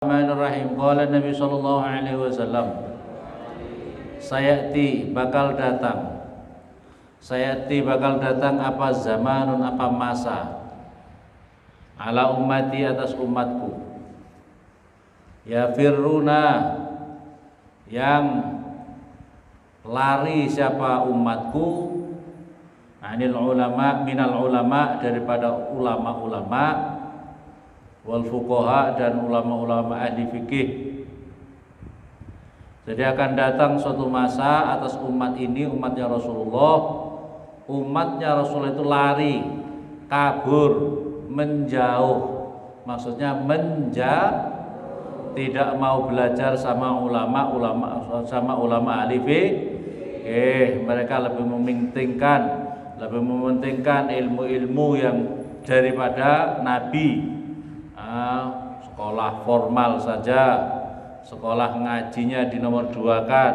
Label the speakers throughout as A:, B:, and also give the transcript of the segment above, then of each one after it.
A: Bismillahirrahmanirrahim. Qala Nabi sallallahu alaihi wasallam, sayati bakal datang. Sayati bakal datang apa zamanun, apa masa, ala ummati, atas umatku, ya firruna, yang lari siapa umatku, anil ulama, minal ulama, daripada ulama-ulama, wal fuqaha, dan ulama-ulama ahli fikih. Jadi akan datang suatu masa atas umat ini, umatnya Rasulullah. Umatnya Rasulullah itu lari, kabur, menjauh. Maksudnya tidak mau belajar sama ulama ahli fikih. Mereka lebih mementingkan ilmu-ilmu yang daripada Nabi. Sekolah formal saja, sekolah ngajinya dinomor duakan,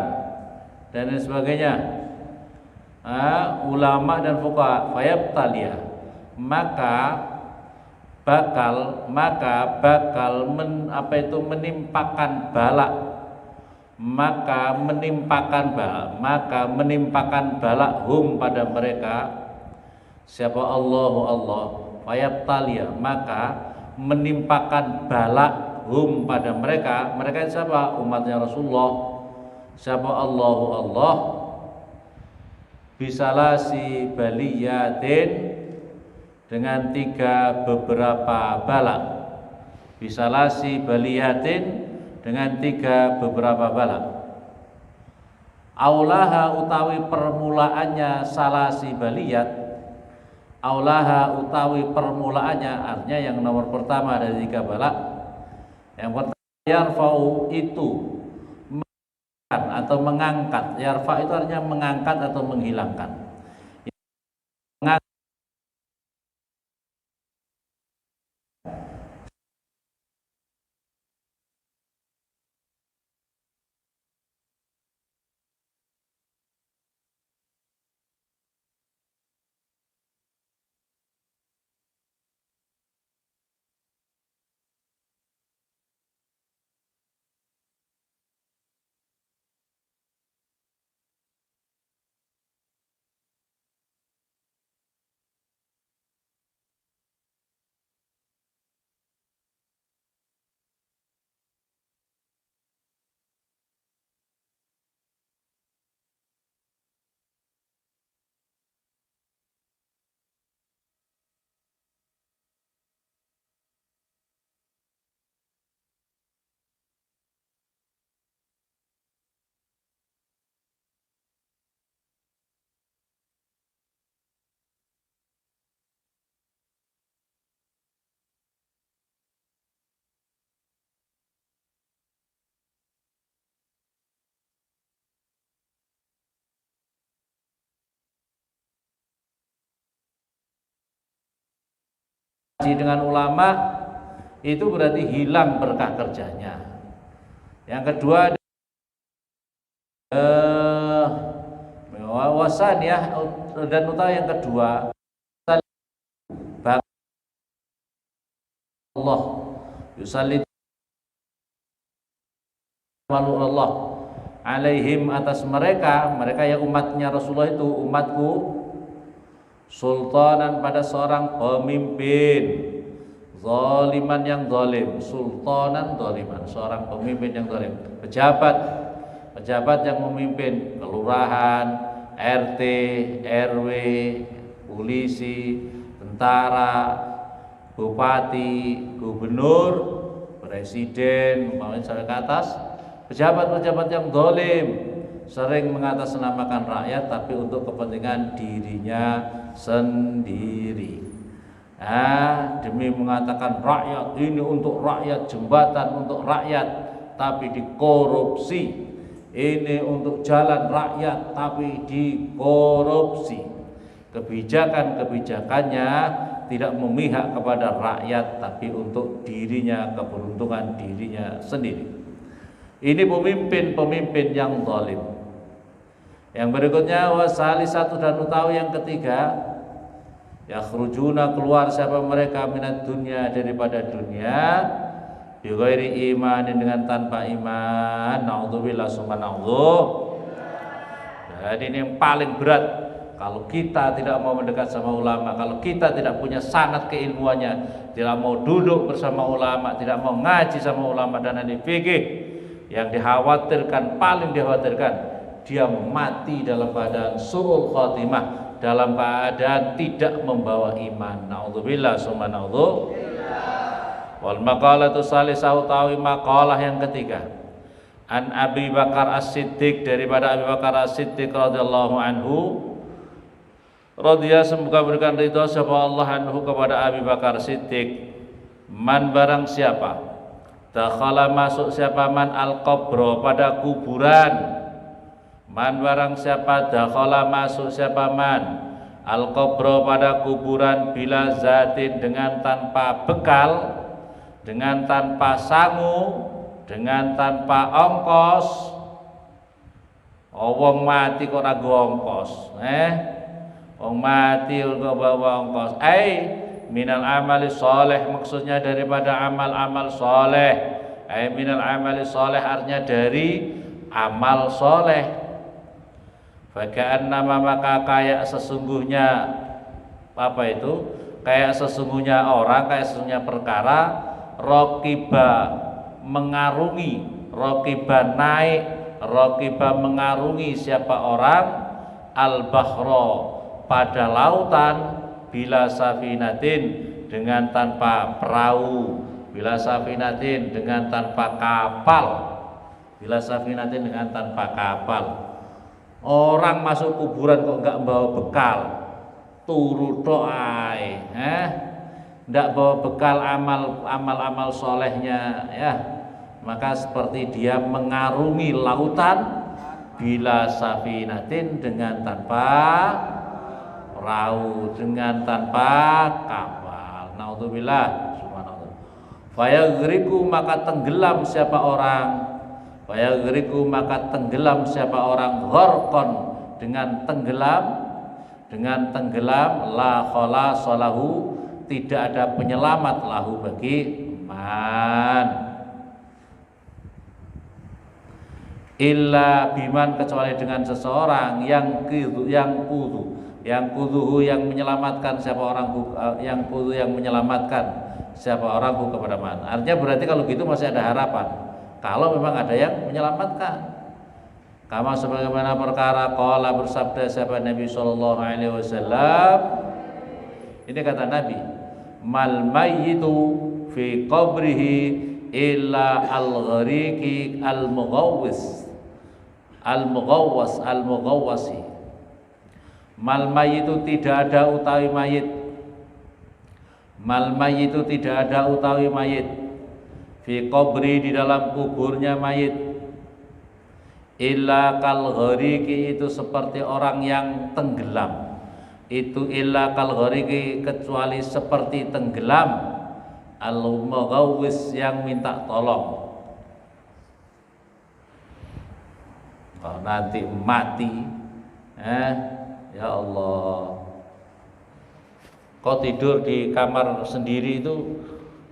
A: dan lain sebagainya. Ulama dan fuqaha fayabtaliya, maka bakal menimpakan bala, menimpakan bala hum, pada mereka. Siapa? Allah. Fayabtaliya, maka menimpakan bala hum, pada mereka. Mereka siapa? Umatnya Rasulullah. Siapa? Allah. Bisalasi baliyatin, dengan 3 beberapa bala. Bisalasi baliyatin, dengan 3 beberapa bala. Aulaha, utawi permulaannya salasi baliyat. Aulaha, utawi permulaannya, artinya yang nomor pertama dari 3 bala. Yang pertama, yarfa'u, itu atau mengangkat. Yarfa itu artinya mengangkat atau menghilangkan. Dengan ulama itu berarti hilang berkah kerjanya. Yang kedua, wawasan ya, dan utama yang kedua, Allah yusalli Allah alaihim, atas mereka yang umatnya Rasulullah itu, umatku, sultanan, pada seorang pemimpin, zaliman, yang zalim. Sultanan zaliman, seorang pemimpin yang zalim. Pejabat yang memimpin kelurahan, RT, RW, polisi, tentara, bupati, gubernur, presiden, umpamanya sampai ke atas. Pejabat-pejabat yang zalim sering mengatasnamakan rakyat, tapi untuk kepentingan dirinya sendiri. Demi mengatakan rakyat ini untuk rakyat, jembatan untuk rakyat, tapi dikorupsi. Ini untuk jalan rakyat, tapi dikorupsi. Kebijakannya tidak memihak kepada rakyat, tapi untuk dirinya, keberuntungan dirinya sendiri. Ini pemimpin yang zalim. Yang berikutnya, wasalisatu, dan utawi yang ketiga, yakhrujuna, keluar siapa mereka, minat dunia, daripada dunia, bi ghairi imanin, dengan tanpa iman. Naudzubillah summa naudzu. Jadi ini yang paling berat. Kalau kita tidak mau mendekat sama ulama, kalau kita tidak punya sanad keilmuannya, tidak mau duduk bersama ulama, tidak mau ngaji sama ulama dan ahli fikih, yang dikhawatirkan, paling dikhawatirkan, dia mati dalam keadaan su'ul khatimah, dalam keadaan tidak membawa iman. Naudzubillah summa naudzu. Wal maqalatu salisah, utawi maqalah yang ketiga, an Abi Bakar As-Siddiq, daripada Abi Bakar As-Siddiq radhiyallahu anhu, radhiya, semoga berikan ridha sapa Allah anhu kepada Abi Bakar Siddiq, man barang siapa, dakhala masuk siapa man al-qabra, pada kuburan, man barang siapa, dakhala masuk siapa man al-qabra, pada kuburan, bila zatin, dengan tanpa bekal, dengan tanpa sangu, dengan tanpa ongkos. Wong mati kok ora ongkos, wong mati kok bawa ongkos. Minal amali soleh, maksudnya daripada amal-amal soleh. Minal amali soleh, artinya dari amal soleh. Faka'an nama, maka kayak sesungguhnya, apa itu? Kayak sesungguhnya orang, kayak sesungguhnya perkara, rokiba mengarungi, rokiba naik, rokiba mengarungi siapa orang, al-bahro, pada lautan, bila safinatin, dengan tanpa perahu, bila safinatin, dengan tanpa kapal, bila safinatin, dengan tanpa kapal. Orang masuk kuburan kok enggak bawa bekal, turu doai, enggak bawa bekal amal solehnya, ya, maka seperti dia mengarungi lautan, bila safinatin, dengan tanpa perahu, dengan tanpa kapal. Naudzubillah, subhanallah. Fayaghriqu, maka tenggelam siapa orang, fayaghriqu, maka tenggelam siapa orang, gharqan, dengan tenggelam, la khalasa lahu, tidak ada penyelamat lahu bagi man, illa biman, kecuali dengan seseorang, yang kuduhu, yang menyelamatkan siapa orang, yang kudu, yang menyelamatkan siapa orang kepada man. Artinya berarti kalau gitu masih ada harapan, kalau memang ada yang menyelamatkan. Kama sebagaimana perkara qala, bersabda siapa Nabi sallallahu alaihi wasallam, ini kata Nabi, mal mayyitu fi qabrihi illa al-ghariqi al-mughawwasi. Mal mayyitu, tidak ada utawi mayit, mal mayyitu, tidak ada utawi mayit, fi qabri, di dalam kuburnya mayit, illa kal ghariqi, itu seperti orang yang tenggelam, itu illa kal ghariqi, kecuali seperti tenggelam, al-mughawwis, yang minta tolong. Kalau nanti mati, ya Allah, kau tidur di kamar sendiri, itu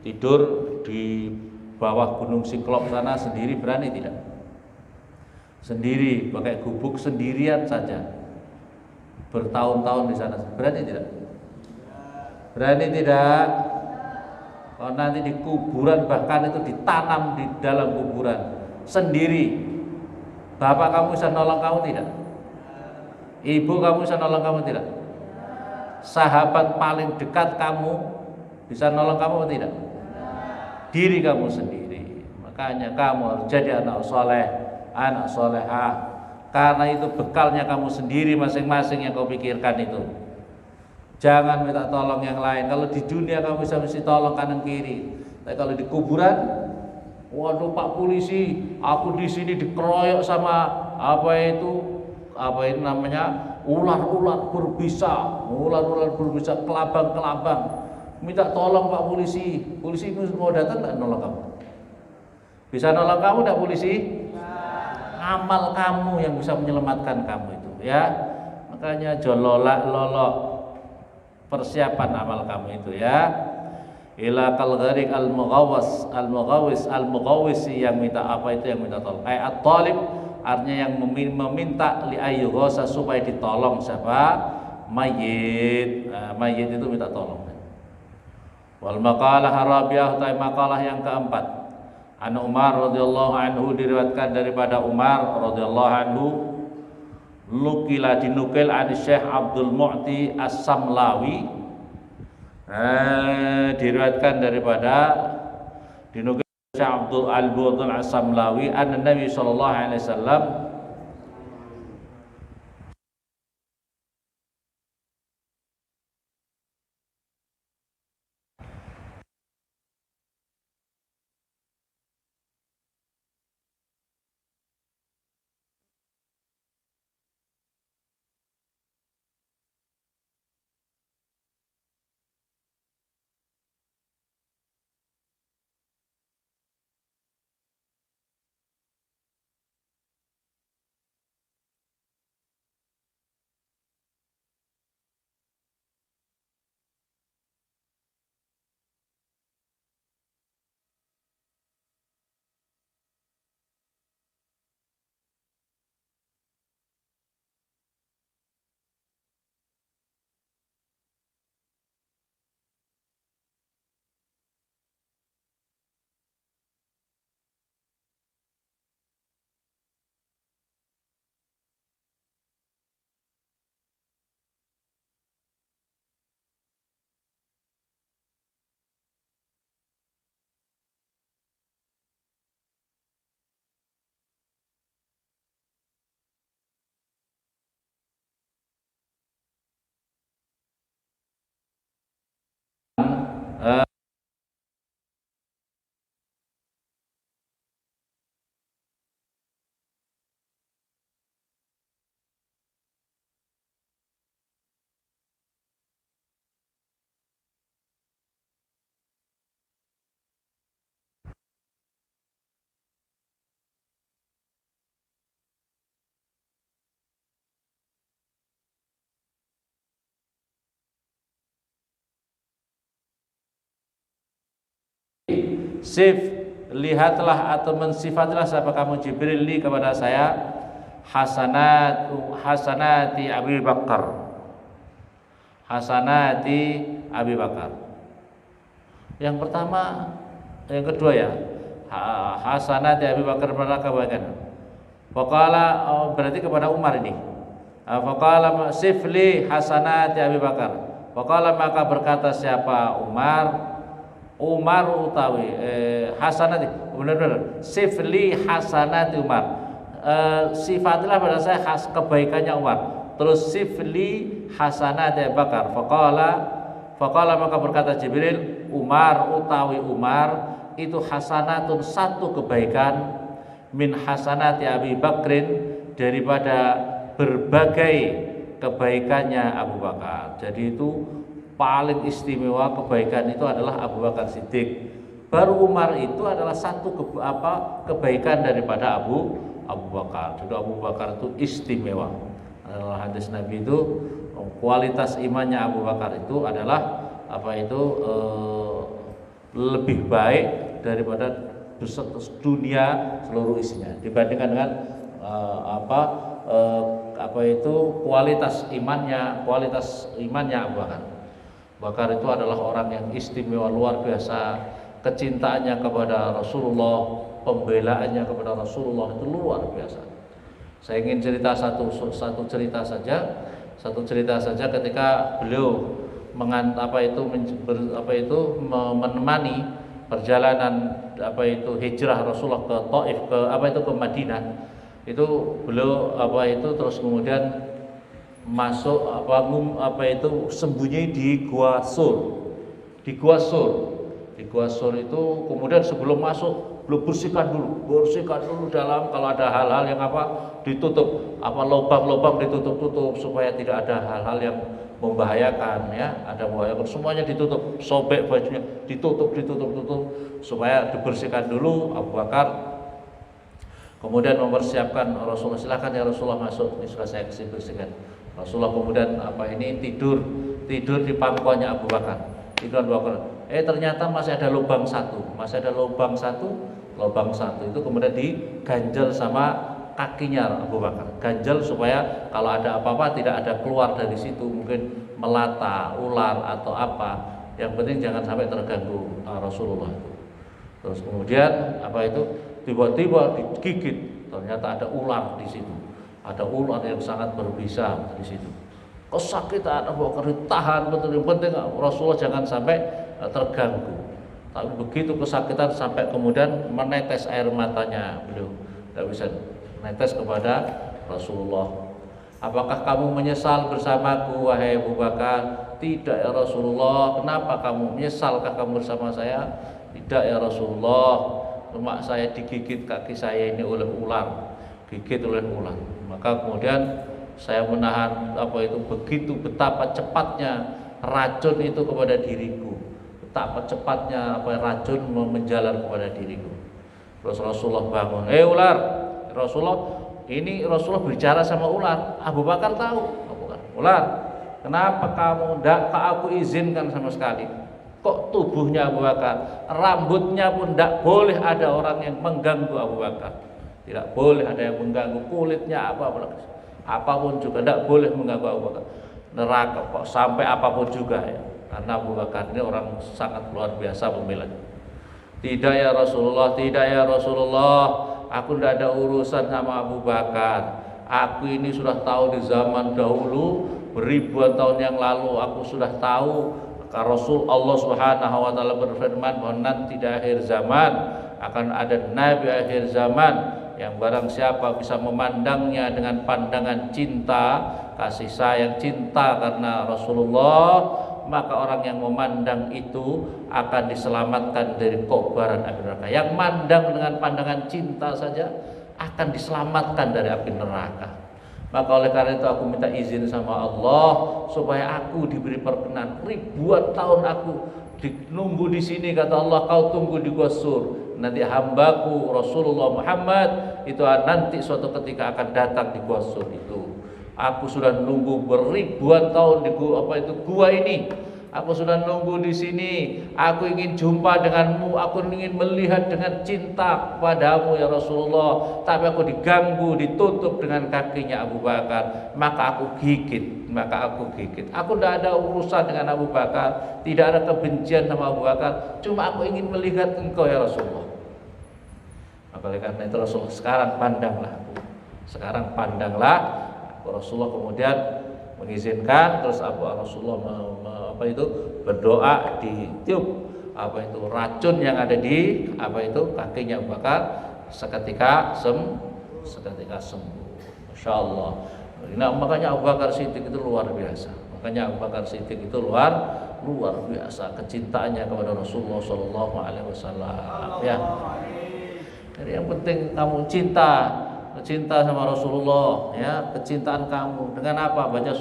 A: tidur di bawah Gunung Siklop sana sendiri, berani tidak? Sendiri, pakai gubuk sendirian saja, bertahun-tahun di sana, berani tidak? Berani tidak? Kalau nanti di kuburan, bahkan itu ditanam di dalam kuburan sendiri, bapak kamu bisa nolong kamu tidak? Ibu kamu bisa nolong kamu tidak? Sahabat paling dekat kamu bisa nolong kamu atau tidak? Diri kamu sendiri. Makanya kamu harus jadi anak soleh, anak solehah, karena itu bekalnya kamu sendiri masing-masing yang kau pikirkan itu. Jangan minta tolong yang lain. Kalau di dunia kamu bisa mesti tolong kanan kiri, tapi kalau di kuburan, waduh Pak polisi, aku di sini dikeroyok sama apa itu namanya, ular-ular berbisa, kelabang, minta tolong Pak polisi. Polisi itu mau datang nggak nolong kamu? Bisa nolong kamu nggak polisi? Amal kamu yang bisa menyelamatkan kamu itu, ya. Makanya lolo persiapan amal kamu itu, ya. ila kal gharik al mughawis yang minta apa itu, yang minta tolong. At-talib artinya yang meminta li ayyughasa supaya ditolong siapa? Mayit. Mayit itu minta tolong. Wal maqalah rabi'ah, maqalah yang keempat. An Umar radhiyallahu anhu, diriwayatkan daripada Umar radhiyallahu anhu, lukila dinukil an Syekh Abdul Mu'ti As-Samlawi, diriwayatkan daripada dinukil Syekh Abdul Al-Mu'ti As-Samlawi anna Nabi sallallahu alaihi wasallam sif, lihatlah atau mensifatilah siapa kamu Jibril li kepada saya hasanati Abi Bakar, hasanati Abi Bakar. Yang pertama, yang kedua ya, hasanati Abi Bakar, pada kebaikan. Faqala, berarti kepada Umar ini. Faqala sifli hasanati Abi Bakar. Faqala, maka berkata siapa? Umar utawi hasanati, benar-benar sifli hasanati Umar, sifatilah pada saya kebaikannya Umar. Terus sifli hasanati Abu Bakar. Faqala, maka berkata Jibril, Umar utawi Umar itu hasanatun, satu kebaikan, min hasanati Abi Bakrin, daripada berbagai kebaikannya Abu Bakar. Jadi itu paling istimewa kebaikan itu adalah Abu Bakar Siddiq. Baru Umar itu adalah satu kebaikan daripada Abu Bakar. Jadi Abu Bakar itu istimewa. Adalah hadis Nabi itu, kualitas imannya Abu Bakar itu adalah lebih baik daripada dunia seluruh isinya, dibandingkan dengan kualitas imannya Abu Bakar. Bakar itu adalah orang yang istimewa luar biasa, kecintaannya kepada Rasulullah, pembelaannya kepada Rasulullah itu luar biasa. Saya ingin cerita satu cerita saja ketika beliau menemani perjalanan hijrah Rasulullah ke Taif, ke Madinah. Itu beliau terus kemudian masuk sembunyi di Gua Sur. Di Gua Sur itu kemudian sebelum masuk beliau bersihkan dulu dalam, kalau ada hal-hal yang ditutup, lubang-lubang ditutup supaya tidak ada hal-hal yang membahayakan, semuanya ditutup, sobek bajunya ditutup supaya dibersihkan dulu. Abu Bakar kemudian mempersiapkan Rasulullah, silakan ya Rasulullah masuk, ini sudah saya bersihkan. Rasulullah kemudian tidur di pangkuannya Abu Bakar. Ternyata masih ada lubang satu, lubang satu itu kemudian diganjel sama kakinya Abu Bakar, ganjel supaya kalau ada apa-apa tidak ada keluar dari situ, mungkin melata, ular atau apa, yang penting jangan sampai terganggu Rasulullah. Terus kemudian apa itu tiba-tiba digigit, ternyata ada ular di situ, ada ular yang sangat berbisa di situ. Kesakitan Abu Bakar ditahan betul, yang penting Rasulullah jangan sampai terganggu. Tapi begitu kesakitan sampai kemudian menetes air matanya, beliau tidak bisa menetes kepada Rasulullah. Apakah kamu menyesal bersamaku wahai Abu Bakar? Tidak ya Rasulullah. Kenapa kamu menyesalkah kamu bersama saya? Tidak ya Rasulullah. Cuma saya digigit kaki saya ini oleh ular, gigit oleh ular. Maka kemudian saya menahan begitu betapa cepatnya racun itu kepada diriku, betapa cepatnya racun menjalar kepada diriku. Terus Rasulullah bangun, ular. Rasulullah bicara sama ular. Abu Bakar tahu. Ular, kenapa kamu tidak aku izinkan sama sekali? Kok tubuhnya Abu Bakar, rambutnya pun tidak boleh ada orang yang mengganggu Abu Bakar, tidak boleh ada yang mengganggu kulitnya apapun juga tidak boleh mengganggu Abu Bakar. Neraka kok sampai apapun juga ya, karena Abu Bakar ini orang sangat luar biasa pembelanya. Tidak ya Rasulullah, aku tidak ada urusan sama Abu Bakar. Aku ini sudah tahu di zaman dahulu, beribuan tahun yang lalu aku sudah tahu Rasul Allah Subhanahu wa taala berfirman bahwa nanti di akhir zaman akan ada nabi akhir zaman yang barang siapa bisa memandangnya dengan pandangan cinta, kasih sayang, cinta karena Rasulullah, maka orang yang memandang itu akan diselamatkan dari kobaran api neraka. Yang mandang dengan pandangan cinta saja akan diselamatkan dari api neraka. Maka oleh karena itu aku minta izin sama Allah supaya aku diberi perkenan. Ribuan tahun aku nunggu di sini, kata Allah, kau tunggu di Gua Sur. Nanti hambaku Rasulullah Muhammad itu nanti suatu ketika akan datang di Gua Sur itu. Aku sudah nunggu beribuan tahun di gua ini. Aku sudah nunggu di sini. Aku ingin jumpa denganmu. Aku ingin melihat dengan cinta padamu ya Rasulullah. Tapi aku diganggu, ditutup dengan kakinya Abu Bakar. Maka aku gigit. Aku tidak ada urusan dengan Abu Bakar. Tidak ada kebencian sama Abu Bakar. Cuma aku ingin melihat engkau ya Rasulullah. Maka oleh karena itu Rasulullah, sekarang pandanglah. Rasulullah kemudian mengizinkan, terus Rasulullah berdoa, ditiup racun yang ada di kakinya Abu Bakar, seketika sembuh. Masya Allah. Nah, makanya Abu Bakar Siddiq itu luar biasa. Luar biasa kecintaannya kepada Rasulullah Shallallahu Alaihi Wasallam. Ya. Jadi yang penting kamu cinta sama Rasulullah, ya, kecintaan kamu dengan apa? Baca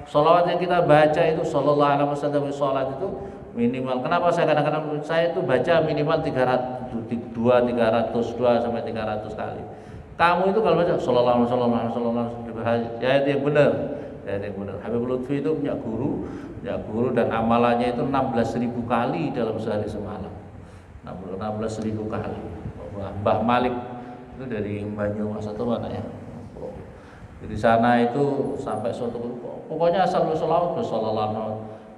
A: sholawat yang kita baca itu Sallallahu Alaihi Wasallam. Sholat itu minimal, kenapa saya kadang-kadang itu baca minimal 300 sampai 300 kali. Kamu itu kalau baca Sallallahu Alaihi Wasallam ya itu yang benar. Habib Lutfi itu punya guru dan amalannya itu 16.000 kali dalam sehari semalam. 16.000 kali. Mbah Malik itu dari Banyumas atau mana ya, di sana itu sampai suatu, pokoknya asal bersolawat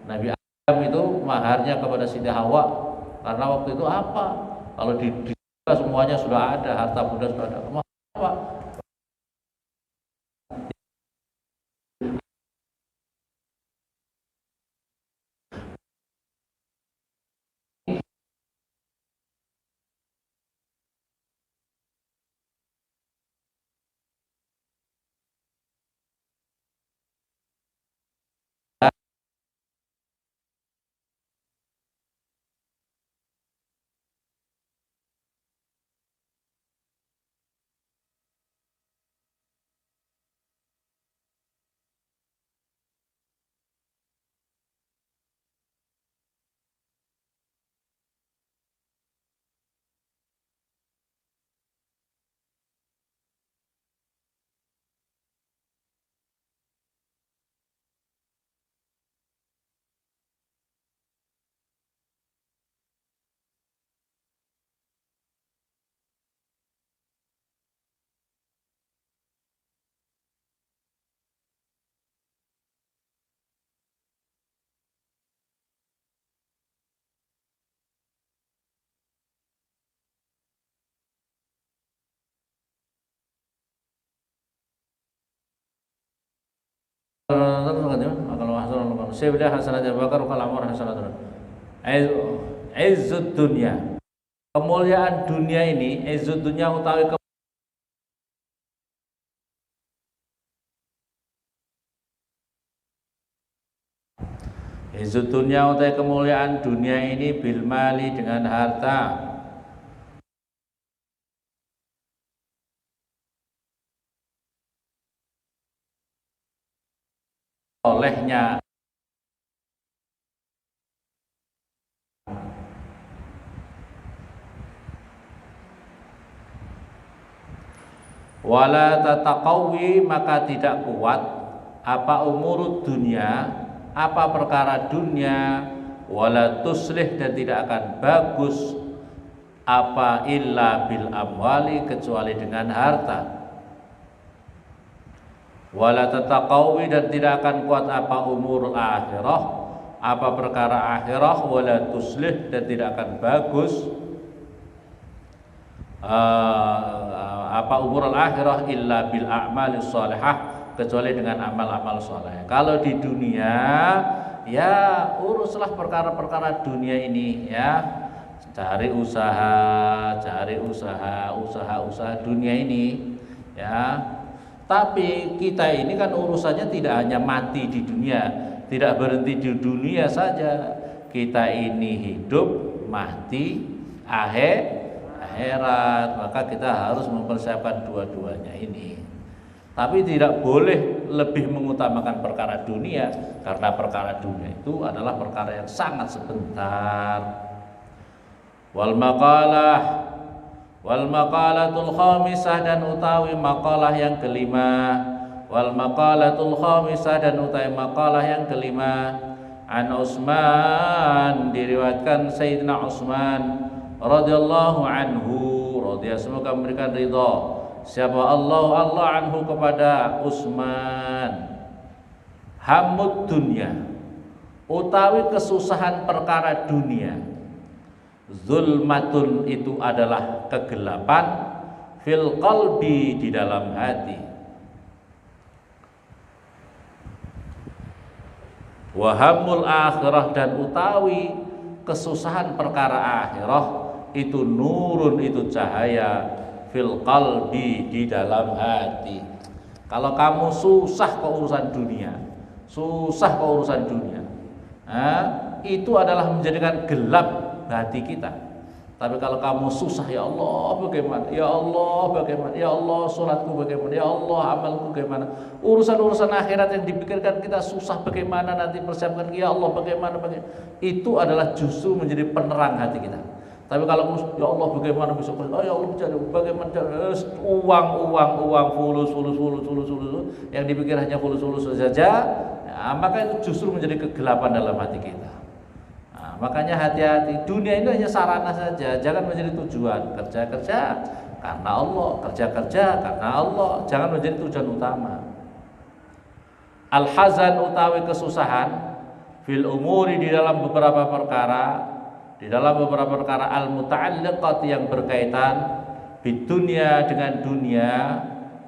A: Nabi Adam itu maharnya kepada Siti Hawa, karena waktu itu apa, kalau di semuanya sudah ada, harta benda sudah ada, apa Sebelah hasanat bakar kalau amor hasanat. Izzud dunya. Kemuliaan dunia ini, izzud dunya utawi izzud dunya utawi kemuliaan dunia ini bil mali dengan harta. Olehnya wala tataqawi, maka tidak kuat apa umurud dunia, apa perkara dunia, wala tuslih, dan tidak akan bagus apa illa bil amwali, kecuali dengan harta. Wala tataqawi, dan tidak akan kuat apa umur akhirah, apa perkara akhirah, wala tuslih, dan tidak akan bagus apa umur akhirah illa bil a'mali shalihah, kecuali dengan amal-amal soleh. Kalau di dunia ya uruslah perkara-perkara dunia ini ya, cari usaha dunia ini ya. Tapi kita ini kan urusannya tidak hanya mati di dunia, tidak berhenti di dunia saja. Kita ini hidup, mati, akhirat, maka kita harus mempersiapkan dua-duanya ini. Tapi tidak boleh lebih mengutamakan perkara dunia, karena perkara dunia itu adalah perkara yang sangat sebentar. Wal maqalatul khamisah, dan utawi maqalah yang kelima. Wal maqalatul khamisah, dan utawi maqalah yang kelima. An Utsman, diriwayatkan Sayyidina Utsman radhiyallahu anhu, radhiyallahu, semoga memberikan ridha siapa Allah anhu kepada Utsman. Hamud dunya, utawi kesusahan perkara dunia. Zulmatun, itu adalah kegelapan. Fil qalbi, di dalam hati. Wahamul akhirah, dan utawi kesusahan perkara akhirah. Itu nurun, itu cahaya. Fil qalbi, di dalam hati. Kalau kamu susah keurusan dunia, itu adalah menjadikan gelap hati kita. Tapi kalau kamu susah, ya Allah bagaimana, ya Allah bagaimana, ya Allah sholatku bagaimana, ya Allah amalku bagaimana, urusan-urusan akhirat yang dipikirkan kita susah, bagaimana nanti persiapkan, ya Allah bagaimana, itu adalah justru menjadi penerang hati kita. Tapi kalau ya Allah bagaimana besok, oh ya Allah bagaimana, uang fulus, yang dipikir hanya fulus saja, ya, maka itu justru menjadi kegelapan dalam hati kita. Makanya hati-hati, dunia ini hanya sarana saja, jangan menjadi tujuan. Kerja karena Allah, kerja karena Allah, jangan menjadi tujuan utama. Al-hazan, utawi kesusahan. Fil umuri, di dalam beberapa perkara. Al-muta'alliqat, yang berkaitan bidunya, dengan dunia.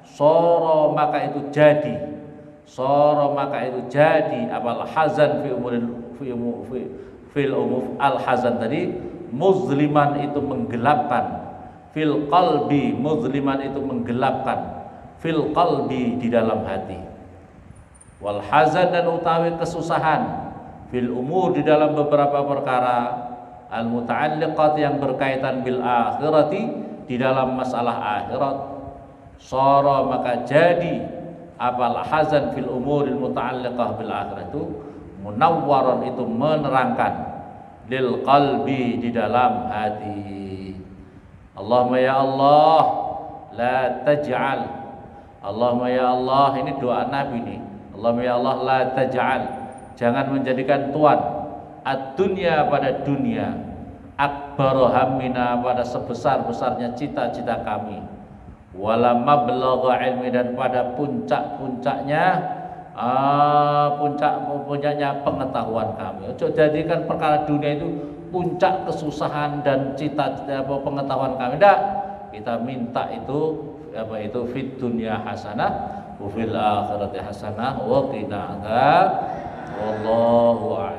A: Soro, maka itu jadi. Apal hazan fil umuf, al-hazan tadi muzliman, itu menggelapkan. Fil qalbi, muzliman, itu menggelapkan. Fil qalbi, di dalam hati. Wal hazan, dan utawi kesusahan. Fil umur, di dalam beberapa perkara. Al muta'alliqat, yang berkaitan bil akhirati, di dalam masalah akhirat. Sara, maka jadi apal hazan fil umuril muta'alliqah bil akhirah, itu munawwaran, itu menerangkan. Lil qalbi, di dalam hati. Allahumma ya Allah la taj'al, Allahumma ya Allah, ini doa Nabi nih. Allahumma ya Allah la taj'al, jangan menjadikan Tuhan ad-dunya, pada dunia, akbar hammina, pada sebesar-besarnya cita-cita kami, wala mablagha ilmi, dan pada puncaknya pengetahuan kami. Jadikan perkara dunia itu puncak kesusahan dan cita-cita pengetahuan kami. Tidak, kita minta itu apa itu fid dunya hasanah wa fil akhirati hasanah wa qina adzab wallahu a'lam.